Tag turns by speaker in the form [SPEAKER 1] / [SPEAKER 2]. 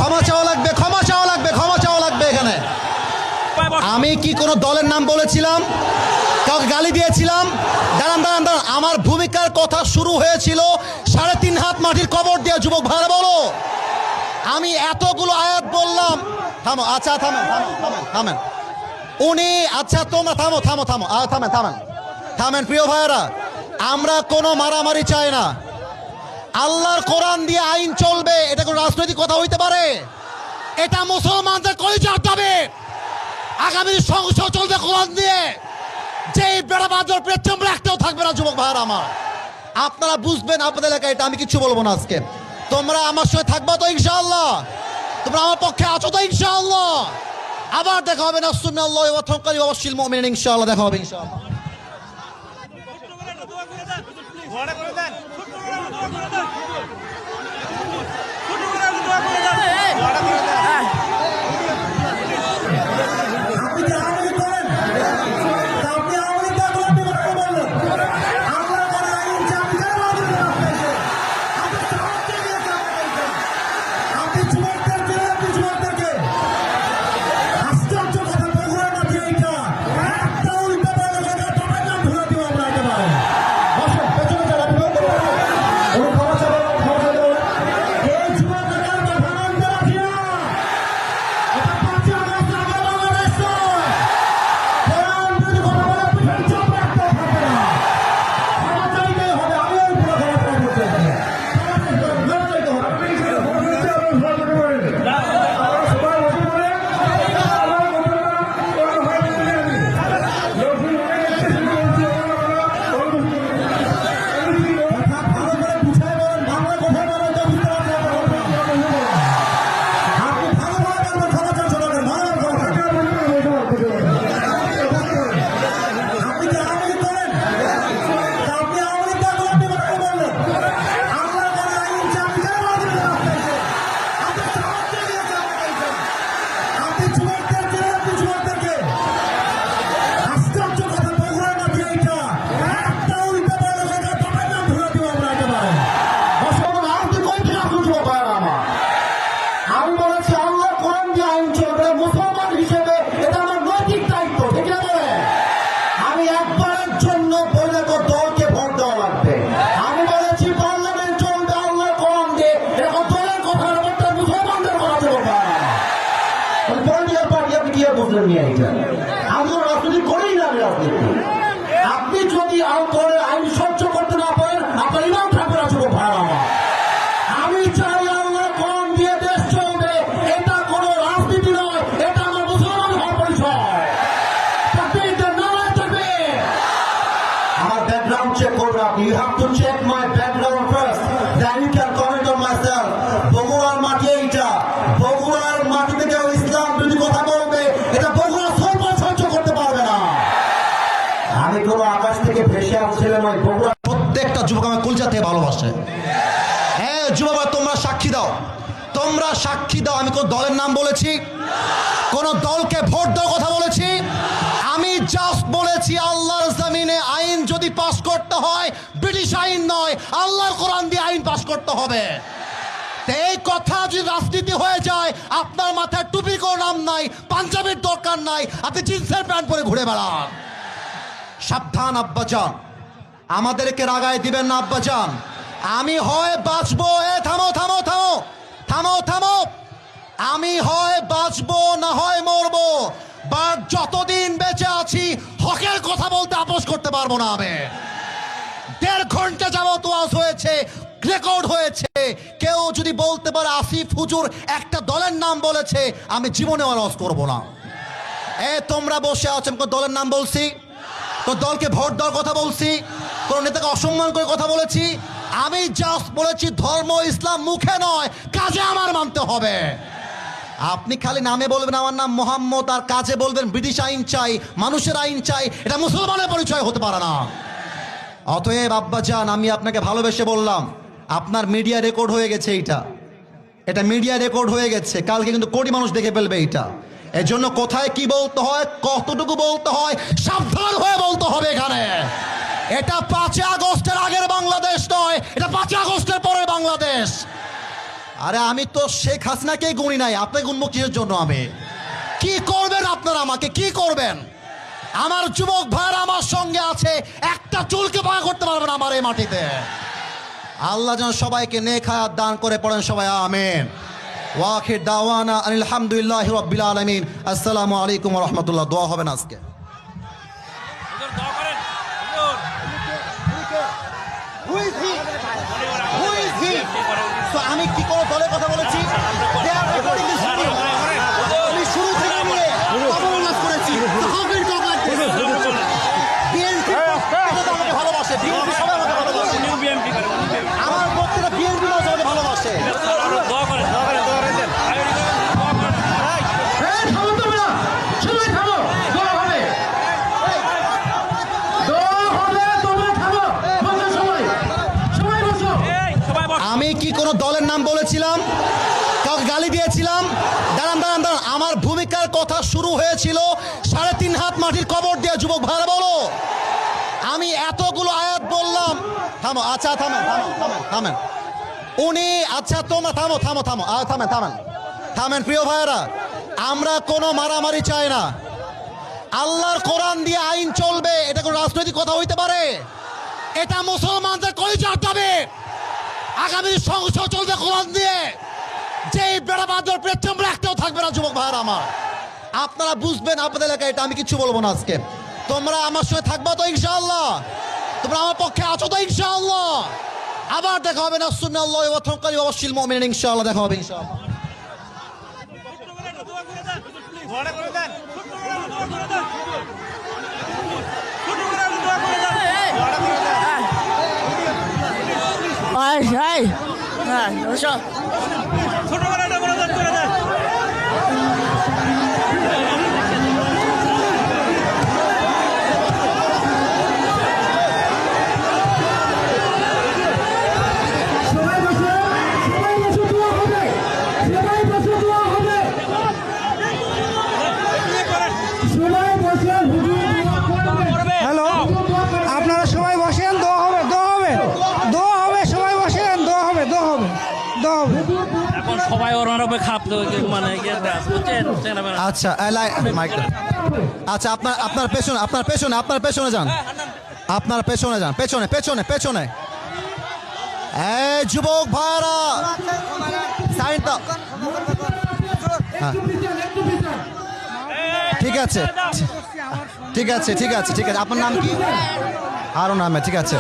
[SPEAKER 1] ক্ষমা চাওয়া লাগবে, ক্ষমা চাওয়া লাগবে, ক্ষমা চাওয়া লাগবে। এখানে আমি কি কোনো দলের নাম বলেছিলাম? কাউকে গালি দিয়েছিলাম? দাঁড়ান দাঁড়ান দাঁড়ান, আমার ভূমিকার কথা শুরু হয়েছিল 3.5 হাত মাটির কবর দিয়ে। যুবক ভাইরা বলো, আমি এতগুলো আয়াত বললাম। থামো, আচ্ছা থামেন থামেন থামেন থামেন উনি, আচ্ছা তোমরা থামো থামো থামো, থামেন থামেন থামেন। প্রিয় ভাইয়েরা, আমরা কোনো মারামারি চাই না। আল্লাহর কোরআন দিয়ে আইন চলবে, এটা কোনো রাজনৈতিক কথা হইতে পারে? এটা মুসলমানদের কলিজার দাবি। আগামী সংসদ চলবে কোরআন দিয়ে। যেই বেড়াবাদর পেছনে একটাও থাকবে না। যুবক ভাইয়েরা আমার, আপনারা বুঝবেন আপনাদের এলাকায় এটা। আমি কিছু বলবো না আজকে। তোমরা আমার সঙ্গে থাকবা তো ইনশাআল্লাহ? তোমরা আমার পক্ষে আছো তো ইনশাআল্লাহ? আবার দেখা হবে না সুন্নাল্লাহি ওয়া তাওয়াক্কালি ওয়া বাশশিরিল মুমিনিন। ইনশাআল্লাহ দেখা হবে ইনশাআল্লাহ। আপনি যদি আইন সহ্য করতে না পারেন, আপনার ইমাম থাকবে না। যুবক ভাইরা আমার, আমি চাই আল্লাহ কোরআন দিয়ে দেশ চলবে। এটা কোনো রাজনীতি নয়, এটা আমার মুসলমান হওয়ার পরিচয়। আমার ব্যাকগ্রাউন্ড চেক করবেন আপনি। You have to check my background first, then you can comment on myself. বগুড়ার মাটি এইটা, বগুড়ার মাটিতে কেউ ইসলাম যদি কথা বলবে, এটা বগুড়া সহ্য করতে পারবে না। আমি কোনো আকাশ থেকে ভেসে আসছিলাম ওই বগুড়া। প্রত্যেকটা যুবক আমার কলজাতে ভালোবাসে। হ্যাঁ যুবক, তোমরা সাক্ষী দাও, তোমরা সাক্ষী দাও। আমি কোন দলের নাম বলেছি? কোন দলকে ভোট দেওয়ার কথা বলেছি? আমি জাস্ট বলেছি আল্লাহর জমিনে আইন যদি পাস করতে হয়, ব্রিটিশ আইন নয়, আল্লাহর কোরআন দিয়ে আইন পাস করতে হবে। এই কথা যদি রাজনীতি হয়ে যায়, আপনার মাথায় টুপি কোনো নাম নাই, পাঞ্জাবির দরকার নাই, আপনি জিন্সের প্যান্ট পরে ঘুরে বেড়ান। সাবধান আব্বাজান, আমাদেরকে রাগায় দিবেন না আব্বাজান। আমি হয় বাঁচবো, থামো থামো থামো থামো থামো, আমি হয় বাঁচবো না হয় মরবো। বাট যতদিন বেঁচে আছি হকের কথা বলতে আপোষ করতে পারবো না। আমি 1.5 ঘন্টা যাবত ওয়াজ হয়েছে, রেকর্ড হয়েছে। কেউ যদি বলতে পারে আসিফ হুজুর একটা দলের নাম বলেছে, আমি জীবনে ওয়াজ করবো না। তোমরা বসে আছো, কোন দলের নাম বলছি? তো দলকে ভোট দেওয়ার কথা বলছি? কোন নেতাকে অসম্মান করে কথা বলেছি? আমি জাস্ট বলেছি ধর্ম ইসলাম মুখে নয়, কাজে আমার মানতে হবে। আপনি খালি নামে বলবেন আমার নাম মোহাম্মদ, আর কাজে বলবেন ব্রিটিশ আইন চাই, মানুষের আইন চাই, এটা মুসলমানের পরিচয় হতে পারে না। অতএব আব্বাজান, আমি আপনাকে ভালোবেসে বললাম, আপনার মিডিয়া রেকর্ড হয়ে গেছে। এটা মিডিয়া রেকর্ড হয়ে গেছে, কালকে কিন্তু কোটি মানুষ দেখে ফেলবে এটা। এজন্য কোথায় কি বলতে হয়, কতটুকু বলতে হয়, সাবধান হয়ে বলতে হবে। এখানে এটা 5 আগস্টের আগের বাংলাদেশ নয়, এটা 5 আগস্টের পরে বাংলাদেশ।
[SPEAKER 2] আরে আমি তো শেখ হাসিনাকেই গুনি নাই, আপনি গুনবো কিসের জন্য? আমি কি করবেন আপনারা? আমাকে কি করবেন? আমার যুবক ভাইরা আমার সঙ্গে আছে, একটা চুলকে বাঁকা করতে পারবেন আমার এই মাটিতে। আল্লাহ যেন সবাইকে নেক হায়াত দান করে, পড়েন সবাই আমিন। ওয়াখির দাওয়ানা আলহামদুলিল্লাহি রাব্বিল আলামিন। আসসালামু আলাইকুম ওয়া রাহমাতুল্লাহ। দোয়া হবে না আজকে? আমি কি করে দলের কথা বলেছি? আমি শুরু থেকে নিয়ে উল্লাস করেছি। আমাকে ভালোবাসে, বিএনপি সবাই আমাকে ভালোবাসে, আমার বক্তৃতা বিএনপি আমাকে ভালোবাসে। আমি কি কোনো দলের নাম বলেছিলাম? কাউকে গালি দিয়েছিলাম? দাঁড়ান দাঁড়ান দাঁড়ান, আমার ভূমিকার কথা শুরু হয়েছিল 3.5 হাত মাটির কবর দিয়ে। যুবক ভাইরা বলো, আমি এতগুলো আয়াত বললাম। থামো, আচ্ছা থামেন থামেন থামেন থামেন উনি, আচ্ছা তোমরা থামো থামো থামো, থামেন থামেন থামেন। প্রিয় ভাইরা, আমরা কোনো মারামারি চাই না। আল্লাহর কোরআন দিয়ে আইন চলবে, এটা কোনো রাজনৈতিক কথা হইতে পারে? এটা মুসলমানদের কলিজার দাবি। আগামী সংসদ চলবে কোরআন দিয়ে। যেই বেড়া বাঁধর পেট্রোল একটাও থাকবে না। যুবক ভাইরা আমার, আপনারা বুঝবেন আপনাদের এলাকায়, এটা আমি কিচ্ছু বলবো না আজকে। তোমরা আমার সঙ্গে থাকবা তো ইনশাআল্লাহ? তোমরা আমার পক্ষে আছো তো ইনশাআল্লাহ? আবার দেখা হবে না সুন্নাল্লাহ ওয়া তাওয়াক্কাল ওয়া বাশশিল মুমিনিন। ইনশাআল্লাহ দেখা হবে ইনশাআল্লাহ।
[SPEAKER 3] হ্যালো, আপনারা সবাই বসেন, দোয়া হবে, দোয়া হবে, দোয়া হবে, সবাই বসেন, দোয়া হবে, দোয়া হবে, দোয়া হবে।
[SPEAKER 4] এখন সবাই ওর উপরে খাপতে মানে বুঝছেন?
[SPEAKER 2] আচ্ছা মাইকটা, আচ্ছা আপনার আপনার পেছনে আপনার পেছনে আপনার পেছনে যান, আপনার পেছনে যান, পেছনে পেছনে পেছনে। এই যুবক ভাইরা, সাইড দাও। হ্যাঁ, ঠিক আছে ঠিক আছে ঠিক আছে ঠিক আছে। আপনার নাম কি? আরো নামে, ঠিক আছে।